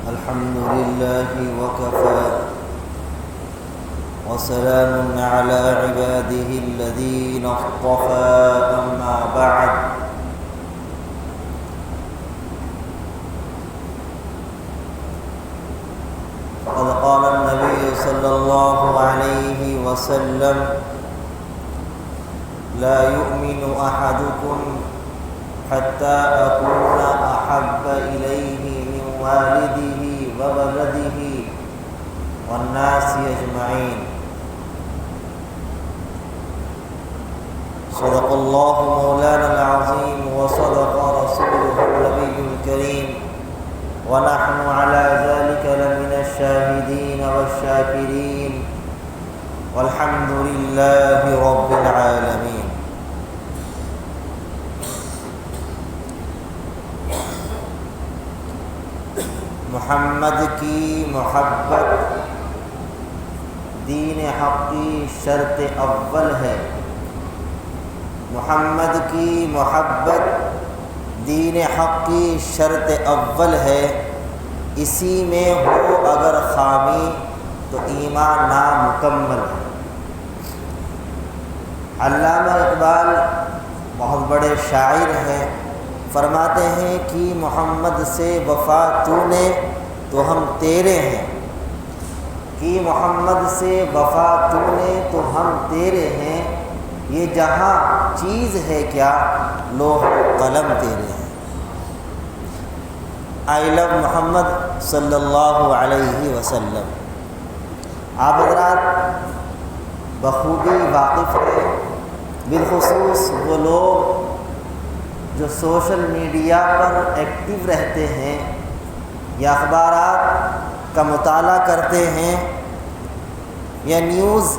الحمد لله وكفى وسلام على عباده الذين اصطفى أما بعد فقد قال النبي صلى الله عليه وسلم لا يؤمن أحدكم حتى أكون أحب إليه من والده وولده والناس أجمعين صدق الله مولانا العظيم وصدق رسوله النبي الكريم ونحن على ذلك لمن الشاهدين والشاكرين والحمد لله رب العالمين۔ محمد کی محبت دین حق کی شرط اول ہے۔ محمد کی محبت دین حق کی شرط اول ہے، اسی میں ہو اگر خامی تو ایمان نامکمل ہے۔ علامہ اقبال بہت بڑے شاعر ہیں، فرماتے ہیں کہ محمد سے وفا تو نے تو ہم تیرے ہیں، کہ محمد سے وفا تو نے تو ہم تیرے ہیں، یہ جہاں چیز ہے کیا لوح و قلم تیرے ہیں۔ آئی لو محمد صلی اللہ علیہ وسلم۔ آپ حضرات بخوبی واقف ہیں، بالخصوص وہ لوگ جو سوشل میڈیا پر ایکٹیو رہتے ہیں یا اخبارات کا مطالعہ کرتے ہیں یا نیوز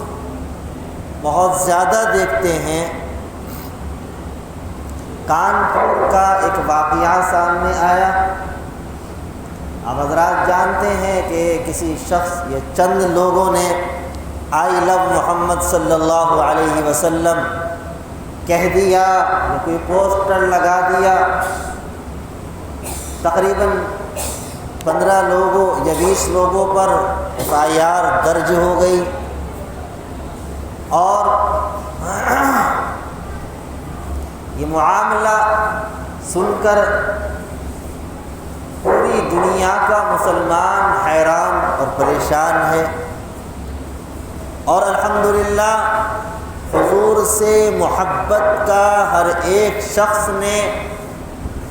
بہت زیادہ دیکھتے ہیں۔ کانپور کا ایک واقعہ سامنے آیا۔ آپ حضرات جانتے ہیں کہ کسی شخص یا چند لوگوں نے آئی لو محمد صلی اللہ علیہ وسلم کہہ دیا، کوئی پوسٹر لگا دیا، تقریباً 15 لوگوں یا 20 لوگوں پر FIR درج ہو گئی، اور یہ معاملہ سن کر پوری دنیا کا مسلمان حیران اور پریشان ہے، اور الحمدللہ حضور سے محبت کا ہر ایک شخص نے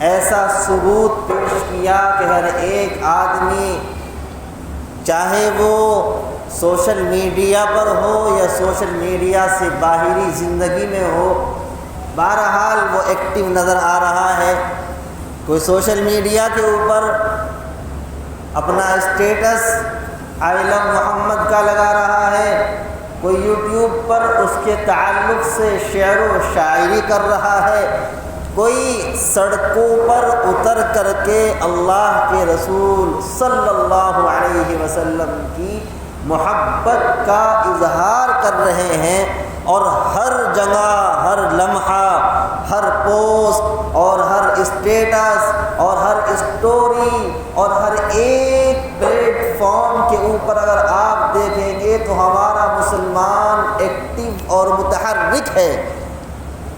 ایسا ثبوت پیش کیا کہ ہر ایک آدمی، چاہے وہ سوشل میڈیا پر ہو یا سوشل میڈیا سے باہری زندگی میں ہو، بہرحال وہ ایکٹیو نظر آ رہا ہے۔ کوئی سوشل میڈیا کے اوپر اپنا اسٹیٹس آئی لو محمد کا لگا رہا ہے، کوئی یوٹیوب پر اس کے تعلق سے شعر و شاعری کر رہا ہے، کوئی سڑکوں پر اتر کر کے اللہ کے رسول صلی اللہ علیہ وسلم کی محبت کا اظہار کر رہے ہیں، اور ہر جگہ، ہر لمحہ، ہر پوسٹ اور ہر اسٹیٹس اور ہر اسٹوری اور ہر ایک پلیٹ فارم کے اوپر اگر آپ دیکھیں گے تو ہمارا مسلمان ایکٹیو اور متحرک ہے،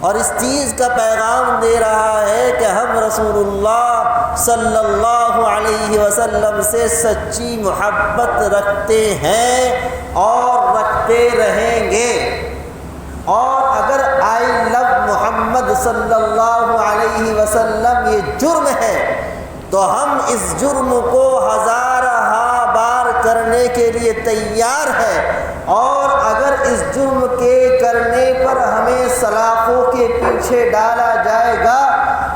اور اس چیز کا پیغام دے رہا ہے کہ ہم رسول اللہ صلی اللہ علیہ وسلم سے سچی محبت رکھتے ہیں اور رکھتے رہیں گے۔ اور اگر آئی لو محمد صلی اللہ علیہ وسلم یہ جرم ہے تو ہم اس جرم کو ہزارہ بار کرنے کے لیے تیار ہیں، اور اگر اس جرم کے کرنے پر ہمیں سلاخوں کے پیچھے ڈالا جائے گا،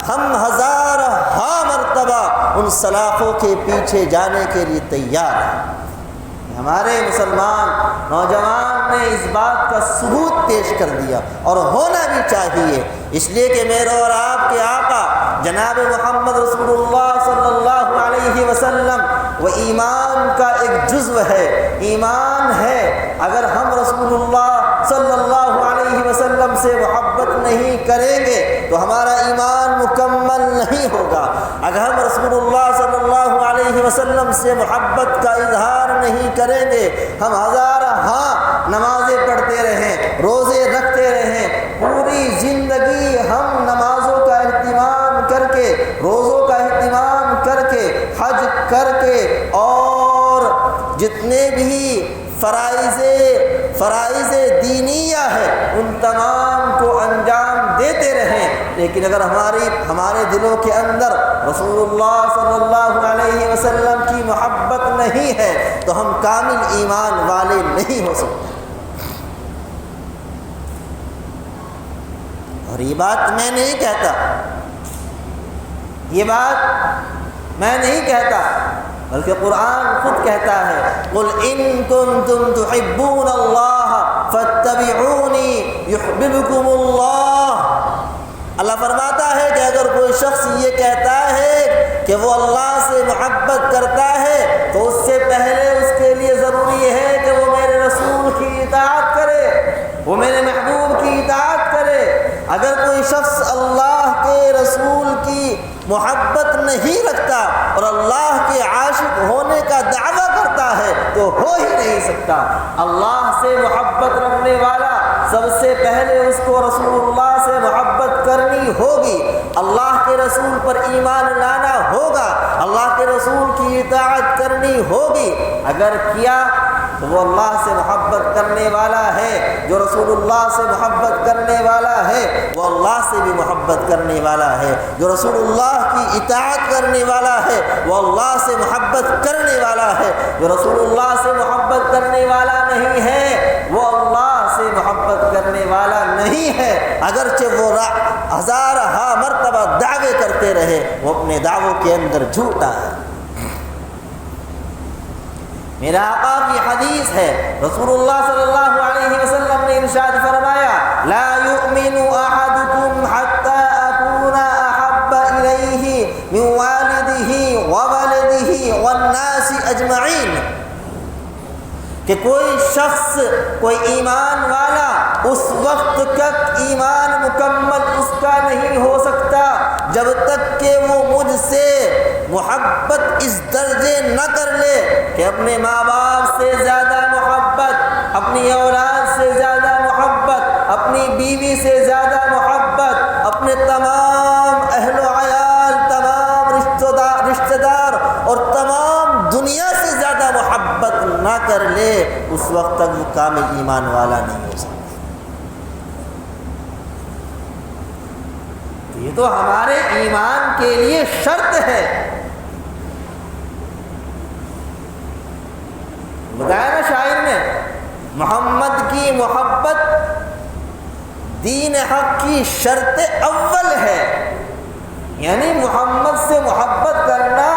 ہم ہزارہ مرتبہ ان سلاخوں کے پیچھے جانے کے لیے تیار ہیں۔ ہمارے مسلمان نوجوان نے اس بات کا ثبوت پیش کر دیا، اور ہونا بھی چاہیے، اس لیے کہ میرے اور آپ کے آقا جناب محمد رسول اللہ صلی اللہ علیہ وسلم وہ ایمان کا ایک جزو ہے، ایمان ہے۔ اگر ہم رسول اللہ صلی اللہ علیہ وسلم سے محبت نہیں کریں گے تو ہمارا ایمان مکمل نہیں ہوگا۔ اگر ہم رسول اللہ صلی اللہ علیہ علیہ وسلم سے محبت کا اظہار نہیں کریں گے، ہم ہزارہ نمازیں پڑھتے رہیں، روزے رکھتے رہیں، پوری زندگی ہم نمازوں کا اہتمام کر کے، روزوں کا اہتمام کر کے، حج کر کے، اور جتنے بھی فرائض دینیہ ہے ان تمام کو انجام دیتے رہیں، لیکن اگر ہمارے دلوں کے اندر رسول اللہ صلی اللہ علیہ وسلم کی محبت نہیں ہے تو ہم کامل ایمان والے نہیں ہو سکتے۔ اور یہ بات میں نہیں کہتا، یہ بات میں نہیں کہتا، بلکہ قرآن خود کہتا ہے قُلْ إِن كُنتُمْ تُحِبُّونَ اللَّهَ فَاتَّبِعُونِي يُحْبِبْكُمُ اللَّهُ۔ اللہ فرماتا ہے کہ اگر کوئی شخص یہ کہتا ہے کہ وہ اللہ سے محبت کرتا ہے تو اس سے پہلے اس کے لیے ضروری ہے کہ وہ میرے رسول کی اطاعت کرے، وہ میرے محبوب کی اطاعت کرے۔ اگر کوئی شخص اللہ کے رسول کی محبت نہیں رکھتا اور اللہ کے عاشق ہونے کا دعویٰ کرتا ہے تو ہو ہی نہیں سکتا۔ اللہ سے محبت رکھنے والا سب سے پہلے اس کو رسول اللہ سے محبت کرنی ہوگی، اللہ کے رسول پر ایمان لانا ہوگا، اللہ کے رسول کی اطاعت کرنی ہوگی۔ اگر کیا تو وہ اللہ سے محبت کرنے والا ہے، جو رسول اللہ سے محبت کرنے والا ہے وہ اللہ سے بھی محبت کرنے والا ہے، جو رسول اللہ کی اطاعت کرنے والا ہے وہ اللہ سے محبت کرنے والا ہے، جو رسول اللہ سے محبت کرنے والا نہیں ہے وہ اللہ سے محبت کرنے والا نہیں ہے، اگرچہ وہ ہزارہ مرتبہ دعوے کرتے رہے، وہ اپنے دعووں کے اندر جھوٹا ہے۔ میرا آقا کی حدیث ہے، رسول اللہ صلی اللہ علیہ وسلم نے ارشاد فرمایا لا یؤمن احدکم حتی اکون احب الیہ من والدہ وولدہ والناس اجمعین، کہ کوئی شخص، کوئی ایمان والا اس وقت تک ایمان مکمل اس کا نہیں ہو سکتا جب تک کہ وہ مجھ سے محبت اس درجے نہ کر لے کہ اپنے ماں باپ سے زیادہ محبت، اپنی اولاد سے زیادہ محبت، اپنی بیوی سے زیادہ محبت، اپنے تمام اہل و عیال، تمام رشتہ دار اور تمام دنیا سے زیادہ محبت نہ کر لے، اس وقت تک وہ کامل ایمان والا نہیں ہو سکتا۔ یہ تو ہمارے ایمان کے لیے شرط ہے۔ بتایا نا شاعر نے، محمد کی محبت دین حق کی شرط اول ہے، یعنی محمد سے محبت کرنا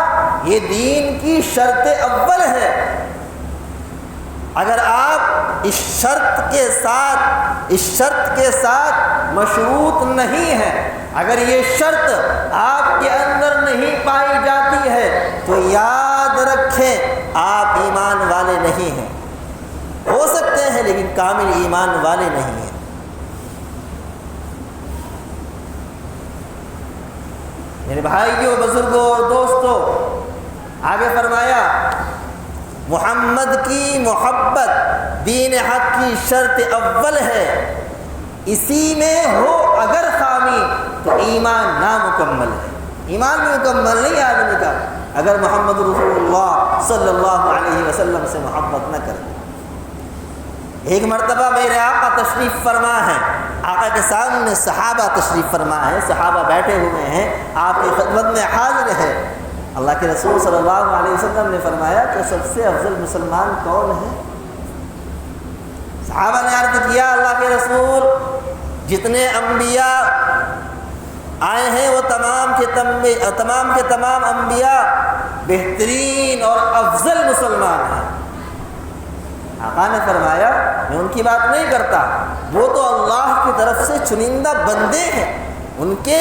یہ دین کی شرط اول ہے۔ اگر آپ اس شرط کے ساتھ مشروط نہیں ہیں، اگر یہ شرط آپ کے اندر نہیں پائی جاتی ہے تو یاد رکھیں آپ ایمان والے نہیں ہیں، ہو سکتے ہیں لیکن کامل ایمان والے نہیں ہیں۔ میرے بھائیوں، بزرگوں اور دوستوں، آگے فرمایا محمد کی محبت دین حق کی شرط اول ہے، اسی میں ہو اگر خامی تو ایمان نامکمل ہے، ایمان مکمل نہیں آدمی کا اگر محمد رسول اللہ صلی اللہ علیہ وسلم سے محبت نہ کرے۔ ایک مرتبہ میرے آقا تشریف فرما ہے، آقا کے سامنے صحابہ تشریف فرما ہے، صحابہ بیٹھے ہوئے ہیں، آپ کی خدمت میں حاضر ہے۔ اللہ کے رسول صلی اللہ علیہ وسلم نے فرمایا کہ سب سے افضل مسلمان کون ہے؟ صحابہ نے عرض کیا اللہ کے رسول جتنے انبیاء آئے ہیں وہ تمام کے تمام انبیاء بہترین اور افضل مسلمان ہیں۔ آقا نے فرمایا میں ان کی بات نہیں کرتا، وہ تو اللہ کی طرف سے چنندہ بندے ہیں، ان کے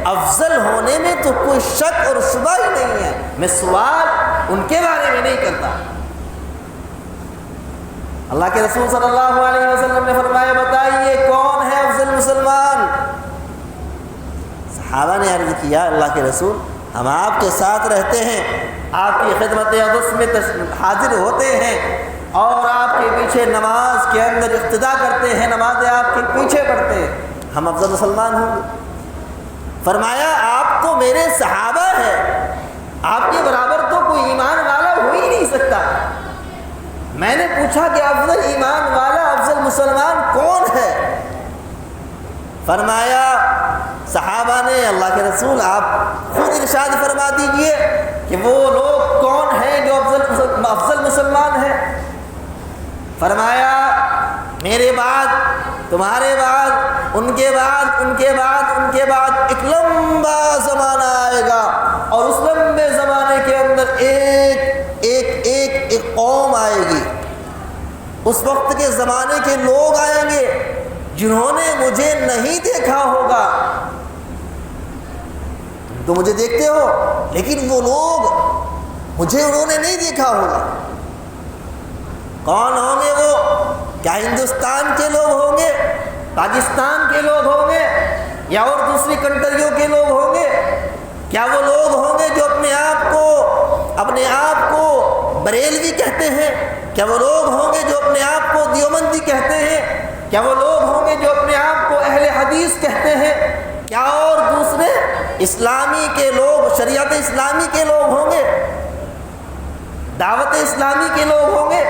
افضل ہونے میں تو کوئی شک اور شبہ ہی نہیں ہے، میں سوال ان کے بارے میں نہیں کرتا۔ اللہ کے رسول صلی اللہ علیہ وسلم نے فرمایا بتائیے کون ہے افضل مسلمان؟ صحابہ نے عرض کیا اللہ کے رسول ہم آپ کے ساتھ رہتے ہیں، آپ کی خدمت اقدس میں حاضر ہوتے ہیں اور آپ کے پیچھے نماز کے اندر اقتدا کرتے ہیں، نمازیں آپ کے پیچھے پڑھتے ہیں، ہم افضل مسلمان ہوں گے؟ فرمایا آپ تو میرے صحابہ ہیں، آپ کے برابر تو کوئی ایمان والا ہو ہی نہیں سکتا۔ میں نے پوچھا کہ افضل ایمان والا، افضل مسلمان کون ہے؟ فرمایا صحابہ نے، اللہ کے رسول آپ خود ارشاد فرما دیجئے کہ وہ لوگ کون ہیں جو افضل مسلمان ہیں؟ فرمایا میرے بعد، تمہارے بعد، ان کے بعد، ان کے بعد، ان کے بعد ایک لمبا زمانہ آئے گا، اور اس لمبے زمانے کے اندر ایک قوم آئے گی۔ اس وقت کے زمانے کے لوگ آئیں گے جنہوں نے مجھے نہیں دیکھا ہوگا، تو مجھے دیکھتے ہو لیکن وہ لوگ مجھے انہوں نے نہیں دیکھا ہوگا۔ کون ہوں گے وہ؟ کیا ہندوستان کے لوگ ہوں گے، پاکستان کے لوگ ہوں گے، یا اور دوسری کنٹریوں کے لوگ ہوں گے؟ کیا وہ لوگ ہوں گے جو اپنے آپ کو بریلوی کہتے ہیں؟ کیا وہ لوگ ہوں گے جو اپنے آپ کو دیوبندی کہتے ہیں؟ کیا وہ لوگ ہوں گے جو اپنے آپ کو اہل حدیث کہتے ہیں؟ کیا اور دوسرے اسلامی کے لوگ، شریعت اسلامی کے لوگ ہوں گے، دعوت اسلامی کے لوگ ہوں گے؟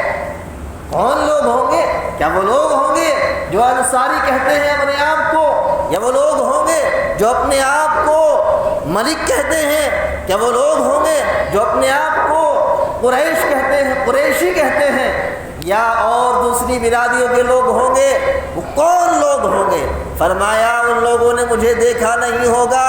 کون لوگ ہوں گے؟ کیا وہ لوگ ہوں گے جو انصاری کہتے ہیں اپنے آپ کو، یا وہ لوگ ہوں گے جو اپنے آپ کو ملک کہتے ہیں؟ کیا وہ لوگ ہوں گے جو اپنے آپ کو قریش کہتے ہیں، قریشی کہتے ہیں، یا اور دوسری برادریوں کے لوگ ہوں گے؟ وہ کون لوگ ہوں گے؟ فرمایا ان لوگوں نے مجھے دیکھا نہیں ہوگا،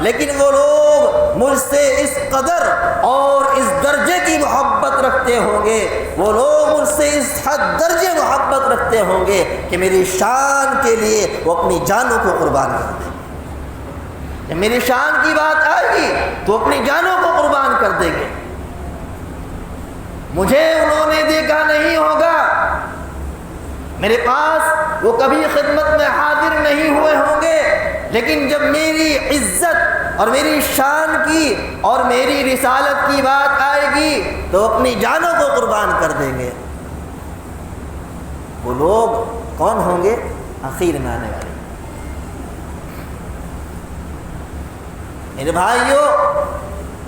لیکن وہ لوگ مجھ سے اس قدر اور اس درجے کی محبت رکھتے ہوں گے، وہ لوگ مجھ سے اس حد درجے محبت رکھتے ہوں گے کہ میری شان کے لیے وہ اپنی جانوں کو قربان کر دیں۔ جب میری شان کی بات آئے گی تو اپنی جانوں کو قربان کر دیں گے۔ مجھے انہوں نے دیکھا نہیں ہوگا، میرے پاس وہ کبھی خدمت میں حاضر نہیں ہوئے ہوں گے، لیکن جب میری عزت اور میری شان کی اور میری رسالت کی بات آئے گی تو اپنی جانوں کو قربان کر دیں گے۔ وہ لوگ کون ہوں گے؟ آخر میں آنے والے۔ میرے بھائیوں،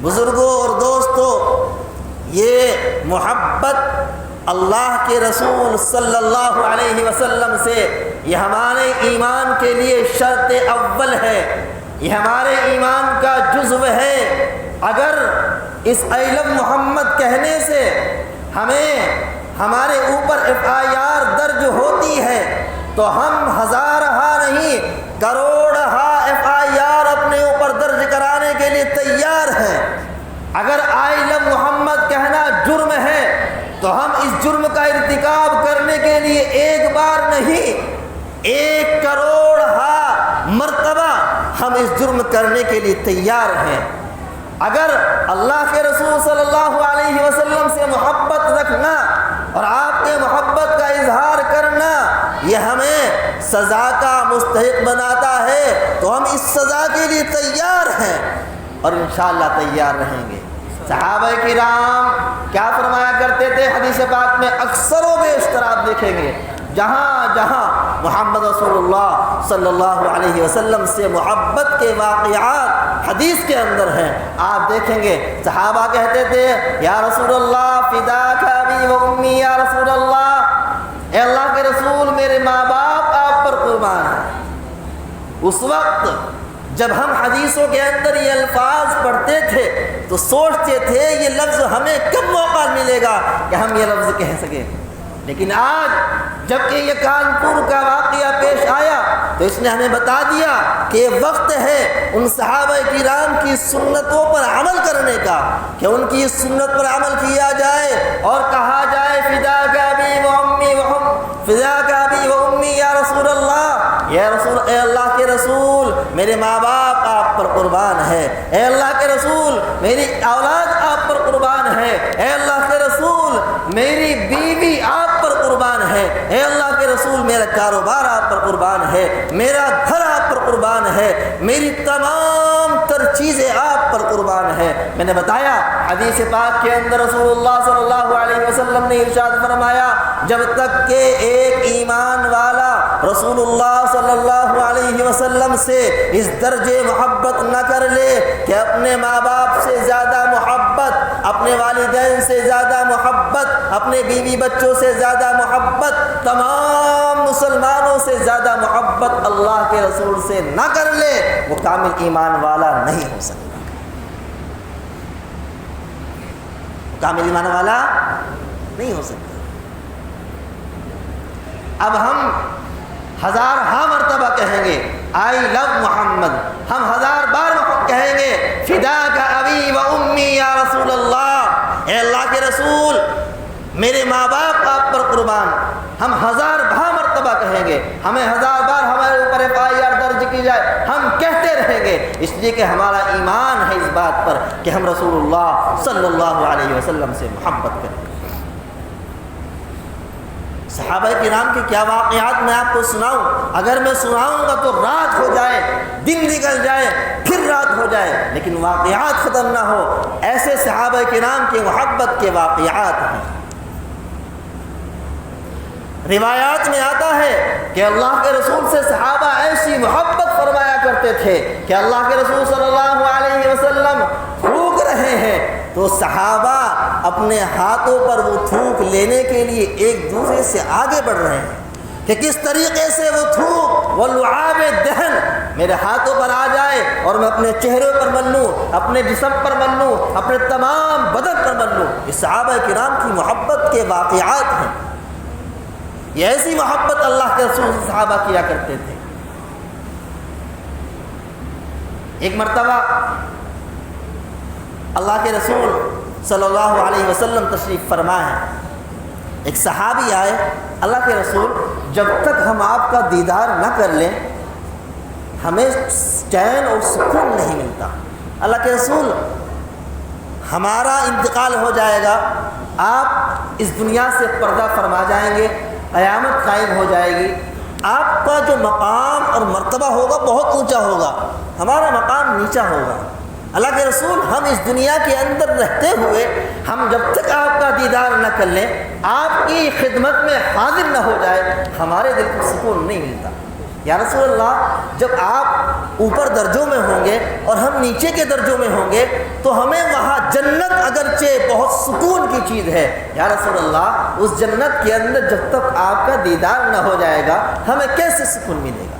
بزرگوں اور دوستوں، یہ محبت اللہ کے رسول صلی اللہ علیہ وسلم سے، یہ ہمارے ایمان کے لیے شرط اول ہے، یہ ہمارے ایمان کا جزو ہے۔ اگر اس علم محمد کہنے سے ہمارے اوپر FIR درج ہوتی ہے تو ہم ہزارہا نہیں کروڑہا FIR اپنے اوپر درج کرانے کے لیے تیار ہیں۔ اگر علم محمد کہنا جرم ہے تو ہم اس جرم کا ارتکاب کرنے کے لیے ایک بار نہیں 1 کروڑہا مرتبہ ہم اس جرم کرنے کے لیے تیار ہیں۔ اگر اللہ کے رسول صلی اللہ علیہ وسلم سے محبت رکھنا اور آپ کے محبت کا اظہار کرنا یہ ہمیں سزا کا مستحق بناتا ہے تو ہم اس سزا کے لیے تیار ہیں اور انشاءاللہ تیار رہیں گے۔ صحابہ کرام کیا فرمایا کرتے تھے؟ حدیث پاک میں اکثر و بیشتر آپ دیکھیں گے جہاں جہاں محمد رسول اللہ صلی اللہ علیہ وسلم سے محبت کے واقعات حدیث کے اندر ہیں، آپ دیکھیں گے صحابہ کہتے تھے یا رسول اللہ فداک ابی و امی، یا رسول اللہ، اے اللہ کے رسول میرے ماں باپ آپ پر قربان ہیں۔ اس وقت جب ہم حدیثوں کے اندر یہ الفاظ پڑھتے تھے تو سوچتے تھے یہ لفظ ہمیں کب موقع ملے گا کہ ہم یہ لفظ کہہ سکیں، لیکن آج جب کہ یہ کانپور کا واقعہ پیش آیا تو اس نے ہمیں بتا دیا کہ وقت ہے ان صحابہ کرام کی سنتوں پر عمل کرنے کا، کہ ان کی سنت پر عمل کیا جائے اور کہا جائے فداک ابی و امی فداک ابی و امی یا رسول اللہ، یا رسول، اے اللہ کے رسول میرے ماں باپ آپ پر قربان ہے، اے اللہ کے رسول میری اولاد آپ پر قربان ہے، اے اللہ کے رسول میری بیوی آپ پر قربان ہے، اے اللہ کے رسول میرا کاروبار آپ پر قربان ہے، میرا گھر آپ پر قربان ہے، میری تمام تمام تر چیزیں آپ پر قربان ہے۔ میں نے بتایا حدیث پاک کے اندر رسول اللہ صلی اللہ علیہ وسلم نے ارشاد فرمایا جب تک کہ ایک ایمان والا رسول اللہ صلی اللہ علیہ وسلم سے اس درجے محبت نہ کر لے کہ اپنے ماں باپ سے زیادہ محبت، اپنے والدین سے زیادہ محبت، اپنے بیوی بچوں سے زیادہ محبت، تمام مسلمانوں سے زیادہ محبت اللہ کے رسول سے نہ کر لے، وہ کامل ایمان والا نہیں ہو سکتا۔ کامل ایمان والا نہیں ہو سکتا۔ اب ہم ہزارہا مرتبہ کہیں گے آئی لو محمد، ہم 1000 بار کہیں گے فداک ابی و امی یا رسول اللہ، اے اللہ کے رسول میرے ماں باپ آپ پر قربان۔ ہم 1000 مرتبہ کہیں گے، ہمیں 1000 بار ہمارے اوپر FIR درج کی جائے، ہم کہتے رہیں گے، اس لیے کہ ہمارا ایمان ہے اس بات پر کہ ہم رسول اللہ صلی اللہ علیہ وسلم سے محبت کریں۔ صحابہ کرام کے کیا واقعات میں آپ کو سناؤں؟ اگر میں سناؤں گا تو رات ہو جائے، دن نکل جائے، پھر رات ہو جائے، لیکن واقعات ختم نہ ہو۔ ایسے صحابہ کرام کے محبت کے واقعات ہیں۔ روایات میں آتا ہے کہ اللہ کے رسول سے صحابہ ایسی محبت فرمایا کرتے تھے کہ اللہ کے رسول صلی اللہ علیہ وسلم تھوک رہے ہیں تو صحابہ اپنے ہاتھوں پر وہ تھوک لینے کے لیے ایک دوسرے سے آگے بڑھ رہے ہیں کہ کس طریقے سے وہ تھوک وہ لعاب دہن میرے ہاتھوں پر آ جائے اور میں اپنے چہرے پر مل لوں، اپنے جسم پر مل لوں، اپنے تمام بدن پر مل لوں۔ یہ صحابہ کرام کی محبت کے واقعات ہیں۔ یہ ایسی محبت اللہ کے رسول سے صحابہ کیا کرتے تھے۔ ایک مرتبہ اللہ کے رسول صلی اللہ علیہ وسلم تشریف فرما ہے، ایک صحابی آئے، اللہ کے رسول جب تک ہم آپ کا دیدار نہ کر لیں ہمیں چین اور سکون نہیں ملتا۔ اللہ کے رسول ہمارا انتقال ہو جائے گا، آپ اس دنیا سے پردہ فرما جائیں گے، قیامت قائم ہو جائے گی، آپ کا جو مقام اور مرتبہ ہوگا بہت اونچا ہوگا، ہمارا مقام نیچا ہوگا۔ اللہ کے رسول ہم اس دنیا کے اندر رہتے ہوئے ہم جب تک آپ کا دیدار نہ کر لیں، آپ کی خدمت میں حاضر نہ ہو جائے، ہمارے دل کو سکون نہیں ملتا۔ یا رسول اللہ جب آپ اوپر درجوں میں ہوں گے اور ہم نیچے کے درجوں میں ہوں گے تو ہمیں وہاں جنت اگرچہ بہت سکون کی چیز ہے، یا رسول اللہ اس جنت کے اندر جب تک آپ کا دیدار نہ ہو جائے گا ہمیں کیسے سکون ملے گا؟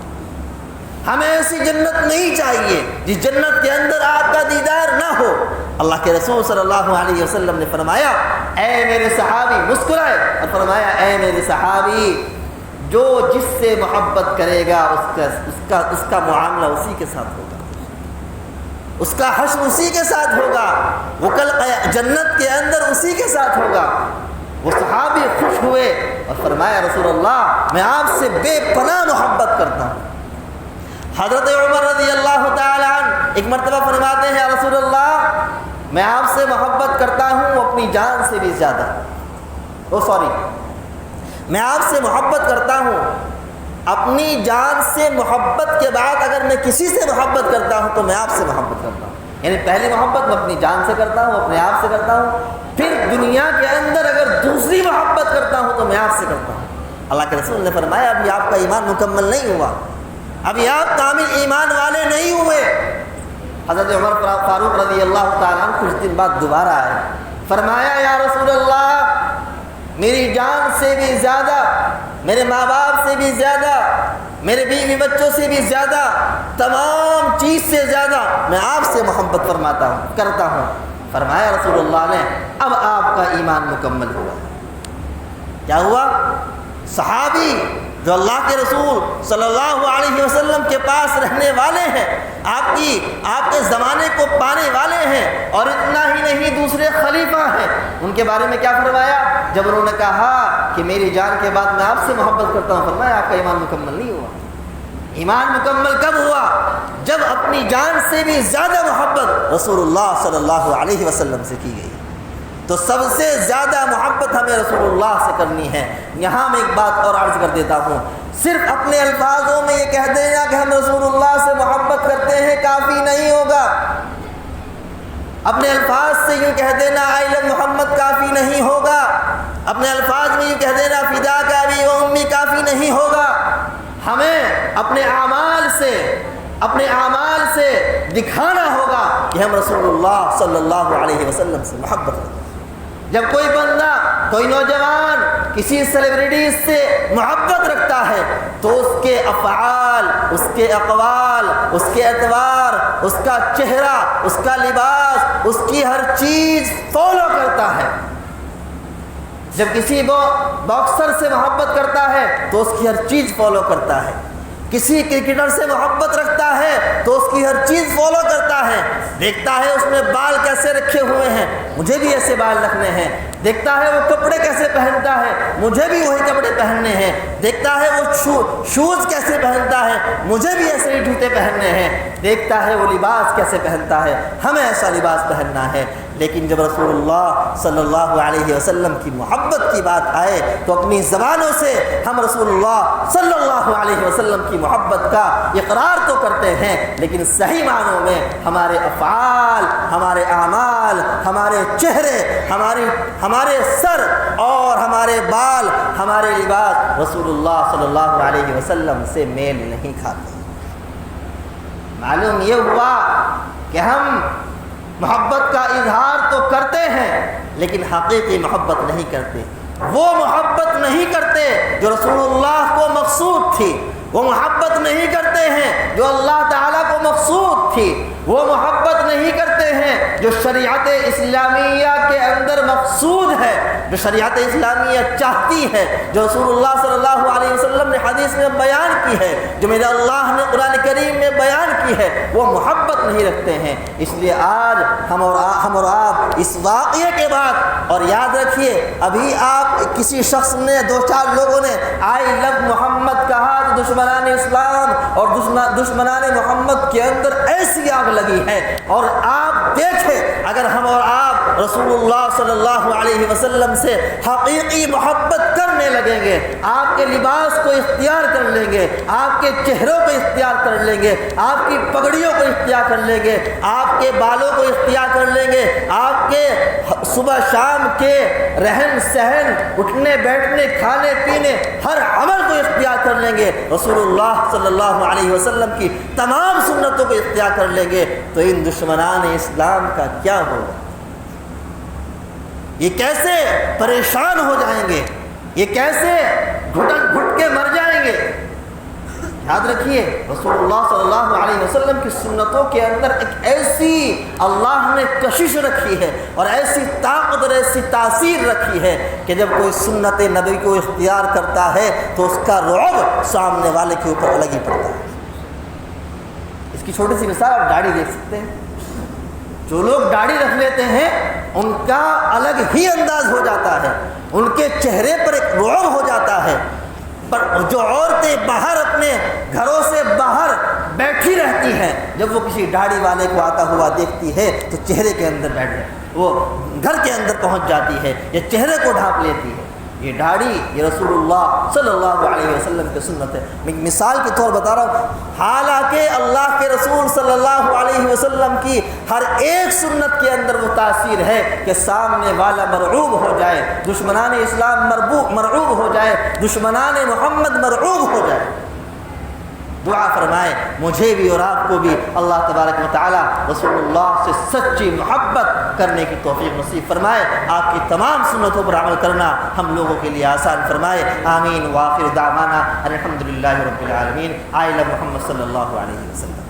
ہمیں ایسی جنت نہیں چاہیے جس جنت کے اندر آپ کا دیدار نہ ہو۔ اللہ کے رسول صلی اللہ علیہ وسلم نے فرمایا اے میرے صحابی، مسکرائے اور فرمایا اے میرے صحابی، جو جس سے محبت کرے گا اس کا معاملہ اسی کے ساتھ ہوگا، اس کا حشر اسی کے ساتھ ہوگا، وہ کل جنت کے اندر اسی کے ساتھ ہوگا۔ وہ صحابی خوش ہوئے اور فرمایا رسول اللہ میں آپ سے بے پناہ محبت کرتا ہوں۔ حضرت عمر رضی اللہ تعالی عنہ ایک مرتبہ فرماتے ہیں یا رسول اللہ میں آپ سے محبت کرتا ہوں اپنی جان سے بھی زیادہ، میں آپ سے محبت کرتا ہوں اپنی جان سے محبت کے بعد اگر میں کسی سے محبت کرتا ہوں تو میں آپ سے محبت کرتا ہوں، یعنی پہلی محبت میں اپنی جان سے کرتا ہوں، اپنے آپ سے کرتا ہوں، پھر دنیا کے اندر اگر دوسری محبت کرتا ہوں تو میں آپ سے کرتا ہوں۔ اللہ کے رسول نے فرمایا ابھی آپ کا ایمان مکمل نہیں ہوا، ابھی آپ کامل ایمان والے نہیں ہوئے۔ حضرت عمر فاروق رضی اللہ تعالیٰ عنہ کچھ دن بعد دوبارہ آئے، فرمایا یا رسول اللہ میری جان سے بھی زیادہ، میرے ماں باپ سے بھی زیادہ، میرے بیوی بچوں سے بھی زیادہ، تمام چیز سے زیادہ میں آپ سے محبت کرتا ہوں۔ فرمایا رسول اللہ نے اب آپ کا ایمان مکمل ہوا۔ کیا ہوا؟ صحابی جو اللہ کے رسول صلی اللہ علیہ وسلم کے پاس رہنے والے ہیں، آپ کے زمانے کو پانے والے ہیں، اور اتنا ہی نہیں دوسرے خلیفہ ہیں، ان کے بارے میں کیا فرمایا؟ جب انہوں نے کہا کہ میری جان کے بعد میں آپ سے محبت کرتا ہوں، فرمایا آپ کا ایمان مکمل نہیں ہوا۔ ایمان مکمل کب ہوا؟ جب اپنی جان سے بھی زیادہ محبت رسول اللہ صلی اللہ علیہ وسلم سے کی گئی۔ تو سب سے زیادہ محبت ہمیں رسول اللہ سے کرنی ہے۔ یہاں میں ایک بات اور عرض کر دیتا ہوں، صرف اپنے الفاظوں میں یہ کہہ دینا کہ ہم رسول اللہ سے محبت کرتے ہیں کافی نہیں ہوگا، اپنے الفاظ سے یوں کہہ دینا آئی لو محمد کافی نہیں ہوگا، اپنے الفاظ میں یوں کہہ دینا فدا کا ابی و امی کافی نہیں ہوگا۔ ہمیں اپنے اعمال سے دکھانا ہوگا کہ ہم رسول اللہ صلی اللہ علیہ وسلم سے محبت کرتے ہیں۔ جب کوئی بندہ، کوئی نوجوان کسی سیلیبریٹی سے محبت رکھتا ہے تو اس کے افعال، اس کے اقوال، اس کے اطوار، اس کا چہرہ، اس کا لباس، اس کی ہر چیز فالو کرتا ہے۔ جب کسی باکسر سے محبت کرتا ہے تو اس کی ہر چیز فالو کرتا ہے، کسی کرکٹر سے محبت رکھتا ہے تو اس کی ہر چیز فالو کرتا ہے، دیکھتا ہے اس نے بال کیسے رکھے ہوئے ہیں، مجھے بھی ایسے بال رکھنے ہیں، دیکھتا ہے وہ کپڑے کیسے پہنتا ہے، مجھے بھی وہی کپڑے پہننے ہیں، دیکھتا ہے وہ شوز کیسے پہنتا ہے، مجھے بھی ایسے ہی جوتے پہننے ہیں، دیکھتا ہے وہ لباس کیسے پہنتا ہے، ہمیں ایسا لباس پہننا ہے۔ لیکن جب رسول اللہ صلی اللہ علیہ وسلم کی محبت کی بات آئے تو اپنی زبانوں سے ہم رسول اللہ صلی اللہ علیہ وسلم کی محبت کا اقرار تو کرتے ہیں، لیکن صحیح معنوں میں ہمارے افعال، ہمارے اعمال، ہمارے چہرے، ہمارے سر اور ہمارے بال، ہمارے لباس رسول اللہ صلی اللہ علیہ وسلم سے میل نہیں کھاتے۔ معلوم یہ ہوا کہ ہم محبت کا اظہار تو کرتے ہیں لیکن حقیقی محبت نہیں کرتے، وہ محبت نہیں کرتے جو رسول اللہ کو مقصود تھی، وہ محبت نہیں کرتے ہیں جو اللہ تعالیٰ کو مقصود تھی، وہ محبت نہیں کرتے ہیں جو شریعت اسلامیہ کے اندر مقصود ہے، جو شریعت اسلامیہ چاہتی ہے، جو رسول اللہ صلی اللہ علیہ وسلم نے حدیث میں بیان کی ہے، جو میرے اللہ نے قرآن کریم میں بیان کی ہے، وہ محبت نہیں رکھتے ہیں۔ اس لیے آج ہم اور آپ اس واقعے کے بعد، اور یاد رکھیے ابھی آپ کسی شخص نے، دو چار لوگوں نے آئی لو محمد کہا تو دشمنان اسلام اور دشمنان محمد کے اندر ایسی آگ لگی ہے۔ اور آپ دیکھیں اگر ہم اور آپ رسول اللہ صلی اللہ علیہ وسلم سے حقیقی محبت کرنے لگیں گے، آپ کے لباس کو اختیار کر لیں گے، آپ کے چہروں کو اختیار کر لیں گے، آپ کی پگڑیوں کو اختیار کر لیں گے، آپ کے بالوں کو اختیار کر لیں گے، آپ کے صبح شام کے رہن سہن، اٹھنے بیٹھنے، کھانے پینے، ہر عمل کو اختیار کر لیں گے، رسول اللہ صلی اللہ علیہ وسلم کی تمام سنتوں کو اختیار کر لیں گے، تو ان دشمنان اسلام کا کیا ہوگا؟ یہ کیسے پریشان ہو جائیں گے، یہ کیسے گھٹ کے مر جائیں گے۔ یاد رکھیے رسول اللہ صلی اللہ علیہ وسلم کی سنتوں کے اندر ایک ایسی اللہ نے کشش رکھی ہے اور ایسی طاقت اور ایسی تاثیر رکھی ہے کہ جب کوئی سنت نبی کو اختیار کرتا ہے تو اس کا رعب سامنے والے کے اوپر الگ ہی پڑتا ہے۔ اس کی چھوٹی سی مثال آپ داڑھی دیکھ سکتے ہیں، جو لوگ داڑھی رکھ لیتے ہیں ان کا الگ ہی انداز ہو جاتا ہے، ان کے چہرے پر ایک رعب ہو جاتا ہے۔ پر جو عورتیں باہر اپنے گھروں سے باہر بیٹھی رہتی ہیں، جب وہ کسی داڑھی والے کو آتا ہوا دیکھتی ہے تو چہرے کے اندر بیٹھ جاتی ہے، وہ گھر کے اندر پہنچ جاتی ہے یا چہرے کو ڈھانپ لیتی ہے۔ یہ داڑھی یہ رسول اللہ صلی اللہ علیہ وسلم کی سنت ہے۔ میں مثال کے طور بتا رہا ہوں، حالانکہ اللہ کے رسول صلی اللہ علیہ وسلم کی ہر ایک سنت کے اندر وہ تاثیر ہے کہ سامنے والا مرعوب ہو جائے، دشمنان اسلام مرعوب ہو جائے، دشمنان محمد مرعوب ہو جائے۔ دعا فرمائے مجھے بھی اور آپ کو بھی اللہ تبارک و تعالی رسول اللہ سے سچی محبت کرنے کی توفیق نصیب فرمائے، آپ کی تمام سنتوں پر عمل کرنا ہم لوگوں کے لیے آسان فرمائے۔ آمین۔ وآخر دعوانا الحمدللہ رب العالمین۔ آئلہ محمد صلی اللہ علیہ وسلم۔